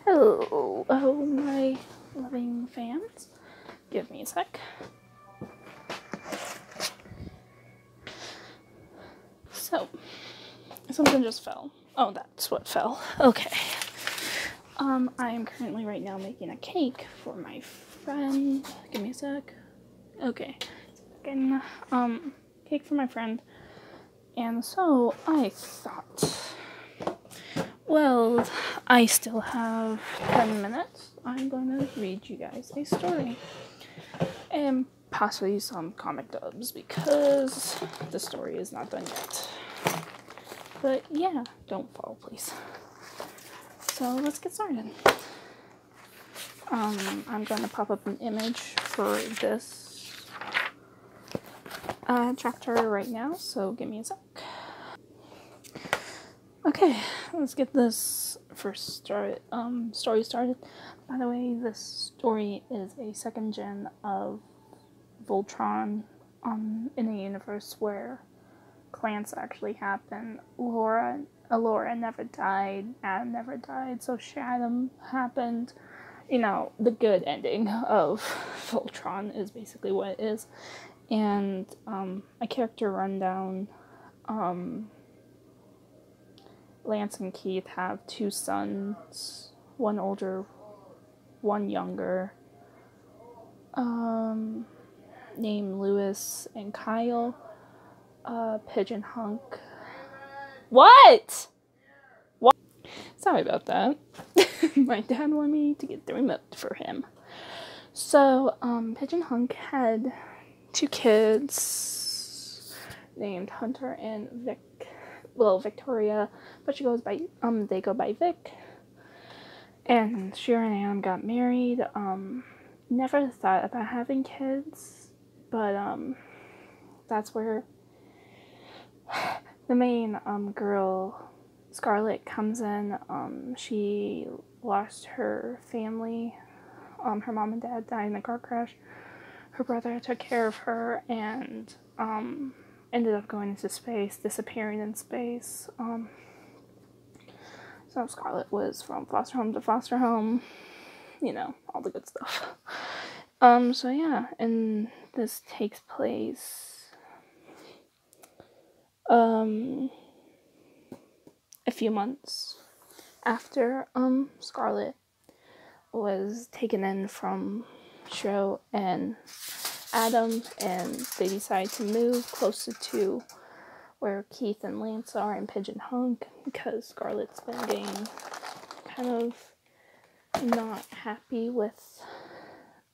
Hello, my loving fans. Give me a sec. So, something just fell. Oh, that's what fell. Okay. I am currently right now making a cake for my friend. Give me a sec. Okay. Getting cake for my friend. And so I thought, well, I still have 10 minutes. I'm going to read you guys a story. And possibly some comic dubs because the story is not done yet. But yeah, don't fall, please. So let's get started. I'm going to pop up an image for this chapter right now, so give me a sec. Okay, let's get this first story started. By the way, this story is a second gen of Voltron in a universe where clans actually happen. Alora never died, Adam never died, so Shadow happened. You know, the good ending of Voltron is basically what it is. And a character rundown. Lance and Keith have two sons, one older, one younger, named Lewis and Kyle. Pigeon Hunk. What? Sorry about that. My dad wanted me to get the remote for him. So, Pigeon Hunk had two kids named Hunter and Victoria, but she goes by, they go by Vic. And Shira and Adam got married. Never thought about having kids, but, that's where the main, girl, Scarlett, comes in. She lost her family. Her mom and dad died in a car crash. Her brother took care of her and, ended up going into space, disappearing in space. So Scarlett was from foster home to foster home, you know, all the good stuff. So yeah, and this takes place, a few months after, Scarlett was taken in from Shro and Adam, and they decide to move closer to where Keith and Lance are in Pigeon Hunk because Scarlett's been getting kind of not happy with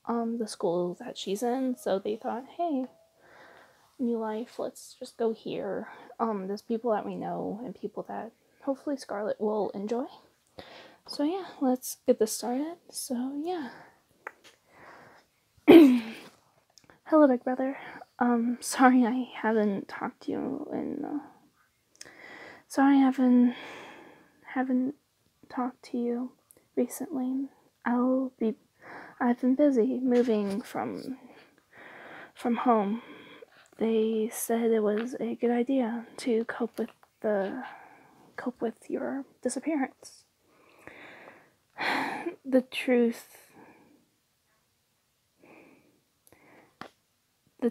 the school that she's in, so they thought, hey, new life, let's just go here. There's people that we know and people that hopefully Scarlett will enjoy. So yeah, let's get this started. So yeah. Hello, big brother. Sorry I haven't talked to you in, sorry I haven't talked to you recently. I've been busy moving from home. They said it was a good idea to cope with your disappearance. The truth, the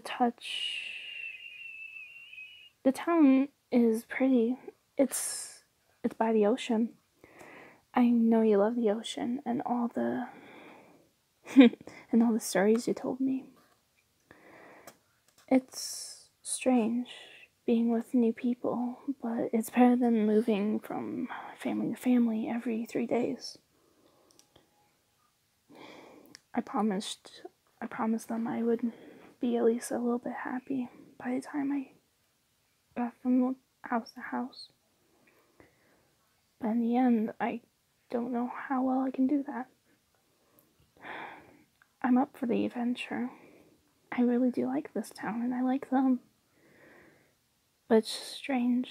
town is pretty. It's by the ocean. I know you love the ocean and all the and all the stories you told me. It's strange being with new people, but it's better than moving from family to family every 3 days. I promised them I would be at least a little bit happy by the time I got from house to house. But in the end, I don't know how well I can do that. I'm up for the adventure. I really do like this town, and I like them. But it's strange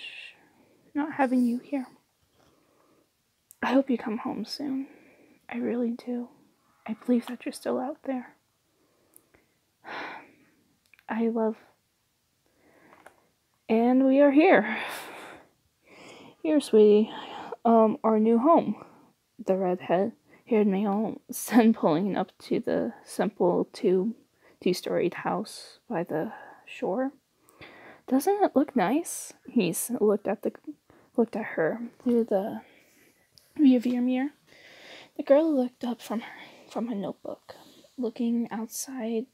not having you here. I hope you come home soon. I really do. I believe that you're still out there. And we are here. Here, sweetie. Our new home. The redhead haired male said, pulling up to the simple two-storied house by the shore. "Doesn't it look nice?" He looked at her through the rearview mirror. The girl looked up from her notebook, looking outside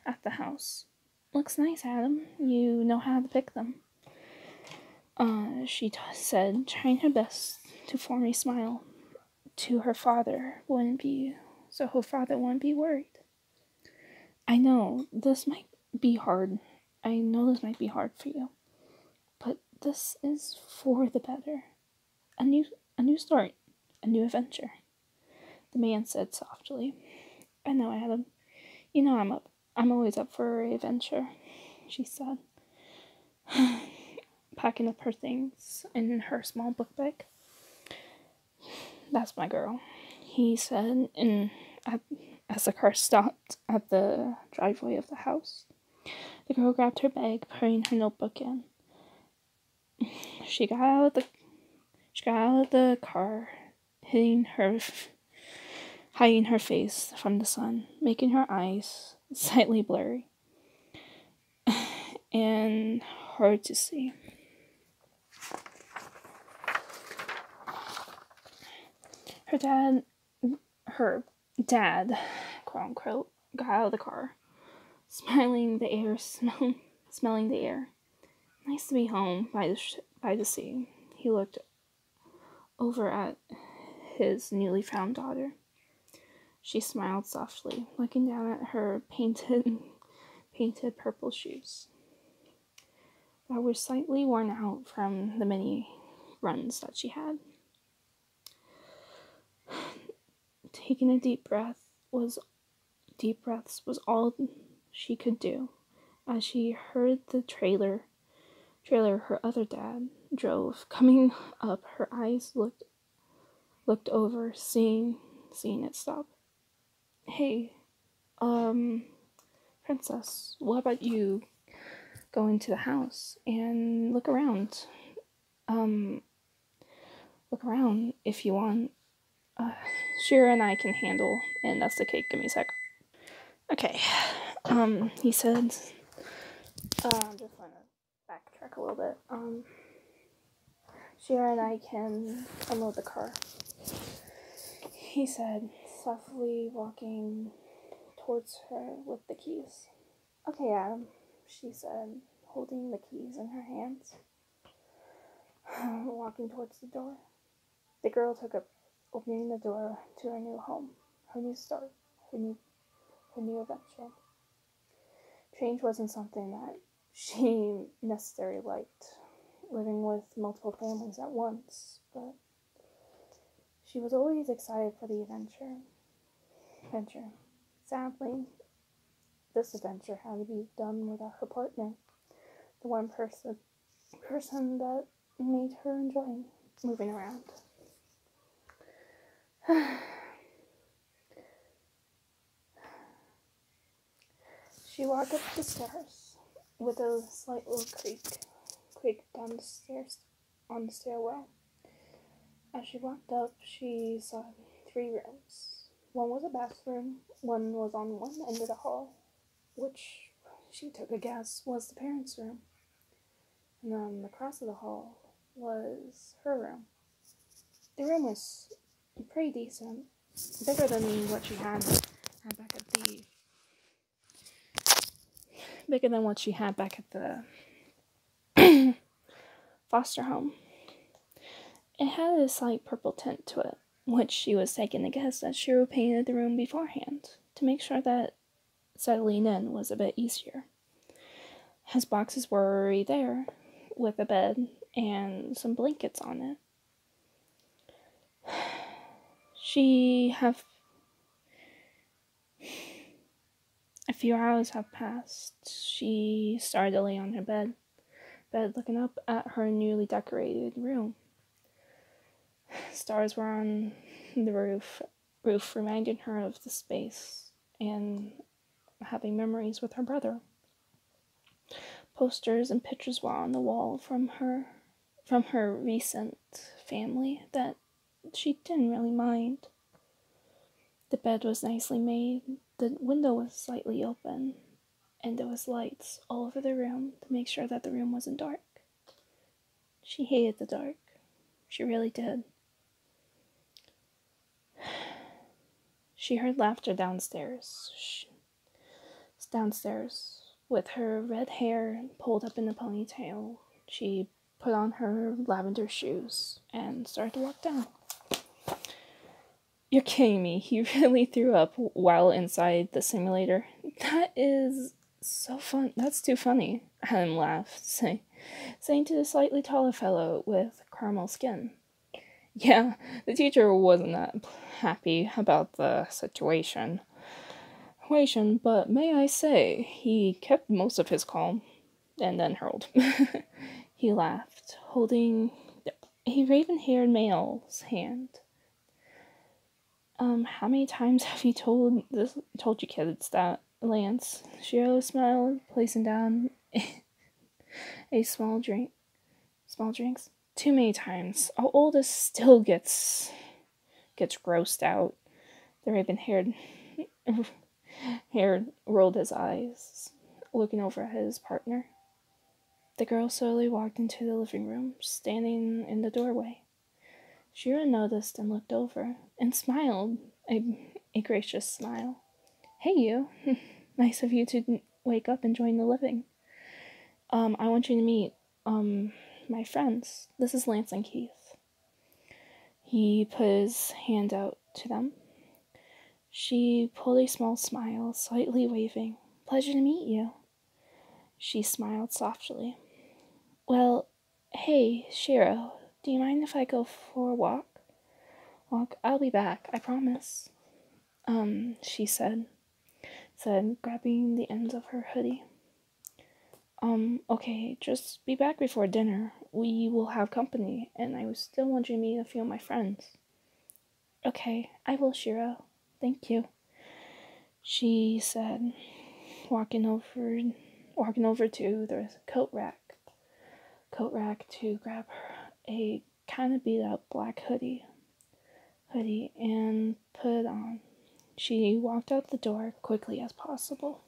at the house. "Looks nice, Adam. You know how to pick them." She said, trying her best to form a smile. To her father wouldn't be, so her father wouldn't be worried. I know this might be hard for you, but this is for the better. A new start, a new adventure," the man said softly. "I know, Adam. You know I'm always up for an adventure," she said, packing up her things in her small book bag. "That's my girl," he said, as the car stopped at the driveway of the house. The girl grabbed her bag, putting her notebook in. She got out of the car, hiding her face from the sun, making her eyes slightly blurry and hard to see. Her dad, quote unquote, got out of the car, smelling the air. "Nice to be home by the sea." He looked over at his newly found daughter. She smiled softly, looking down at her painted purple shoes that were slightly worn out from the many runs that she had. Taking a deep breaths was all she could do as she heard the trailer her other dad drove coming up. Her eyes looked over, seeing it stop. "Hey, Princess, what about you go into the house and look around? Look around if you want. Shira and I can handle," and that's the cake. Give me a sec. Okay. He said, I'm just gonna backtrack a little bit. Shira and I can unload the car, he said, softly walking towards her with the keys. "Okay, Adam," she said, holding the keys in her hands, walking towards the door. The girl took up, opening the door to her new home, her new start, her new adventure. Change wasn't something that she necessarily liked, living with multiple families at once, but she was always excited for the adventure. Sadly, this adventure had to be done without her partner, the one person that made her enjoy moving around. She walked up the stairs with a slight little creak down the stairs on the stairwell. As she walked up, she saw 3 rooms. One was a bathroom, one was on one end of the hall, which she took a guess was the parents' room. And then across the hall was her room. The room was pretty decent, bigger than what she had back at the foster home. It had a slight purple tint to it, which she was taking a guess that Shiro painted the room beforehand to make sure that settling in was a bit easier. His boxes were already there, with a bed and some blankets on it. A few hours have passed. She started to lay on her bed, looking up at her newly decorated room. Stars were on the roof, reminding her of the space and having memories with her brother. Posters and pictures were on the wall from her recent family that she didn't really mind. The bed was nicely made, the window was slightly open, and there was lights all over the room to make sure that the room wasn't dark. She hated the dark. She really did. She heard laughter downstairs. Downstairs, with her red hair pulled up in a ponytail, she put on her lavender shoes and started to walk down. You're kidding me. He really threw up while inside the simulator. That is so fun. That's too funny. Adam laughed, saying to the slightly taller fellow with caramel skin. Yeah, the teacher wasn't that happy about the situation, but may I say, he kept most of his calm, and then hurled. He laughed, holding a raven-haired male's hand. How many times have you told you kids that, Lance? Shiro smiled, placing down a small drinks. Too many times. Our oldest still gets grossed out. The raven-haired rolled his eyes, looking over at his partner. The girl slowly walked into the living room, standing in the doorway. Shira noticed and looked over, and smiled, a gracious smile. Hey, you. Nice of you to wake up and join the living. I want you to meet, my friends. This is Lance and Keith. He put his hand out to them. She pulled a small smile, slightly waving. Pleasure to meet you. She smiled softly. Well, hey, Shiro, do you mind if I go for a walk? I'll be back, I promise. She said, grabbing the ends of her hoodie. Okay, just be back before dinner. We will have company, and I still want you to meet a few of my friends. Okay, I will, Shiro. Thank you, she said, walking over to the coat rack to grab a kind of beat up black hoodie and put it on. She walked out the door quickly as possible.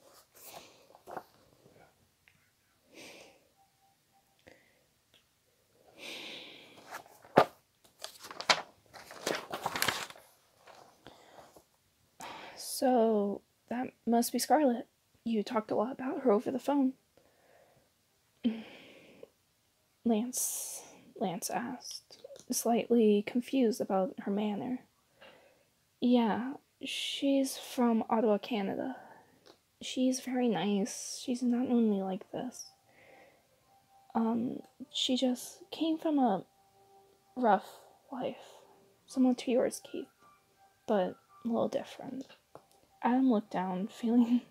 So, that must be Scarlett. You talked a lot about her over the phone. Lance asked, slightly confused about her manner. Yeah, she's from Ottawa, Canada. She's very nice. She's not only like this. She just came from a rough life. Similar to yours, Keith, but a little different. Adam looked down, feeling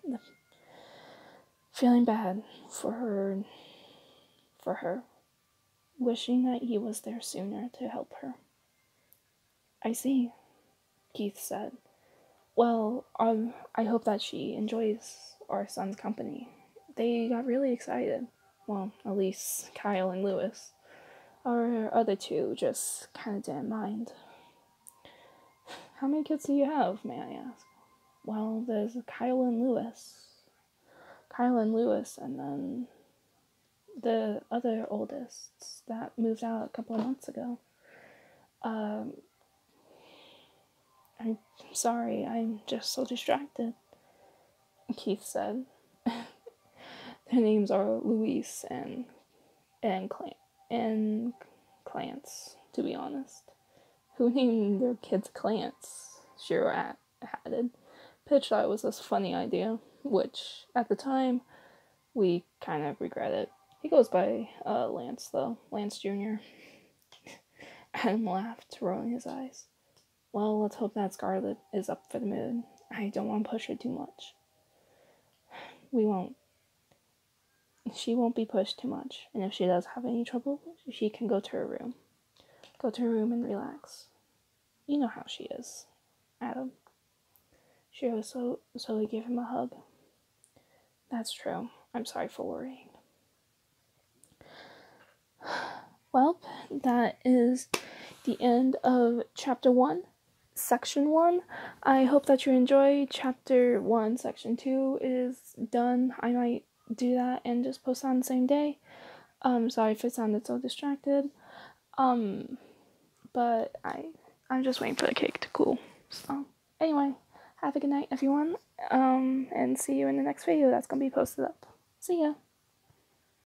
bad for her, wishing that he was there sooner to help her. I see, Keith said. Well, I hope that she enjoys our son's company. They got really excited. Well, at least Kyle and Lewis. Our other two just kind of didn't mind. How many kids do you have, may I ask? Well, there's Kyle and Lewis, and then the other oldest that moved out a couple of months ago. I'm sorry, I'm just so distracted, Keith said. Their names are Luis and Clance, to be honest. Who named their kids Clance? Shiro added. Pitch thought it was a funny idea, which, at the time, we kind of regretted. He goes by Lance, though. Lance Jr. Adam laughed, rolling his eyes. Well, let's hope that Scarlett is up for the mood. I don't want to push her too much. We won't. She won't be pushed too much, and if she does have any trouble, she can go to her room. Go to her room and relax. You know how she is, Adam. Shiro slowly gave him a hug. That's true. I'm sorry for worrying. Well, that is the end of Chapter 1. section 1. I hope that you enjoy. Chapter 1, section 2 is done. I might do that and just post on the same day. Sorry if it sounded so distracted. But I'm just waiting for the cake to cool. So anyway, have a good night everyone. And see you in the next video that's gonna be posted up. See ya.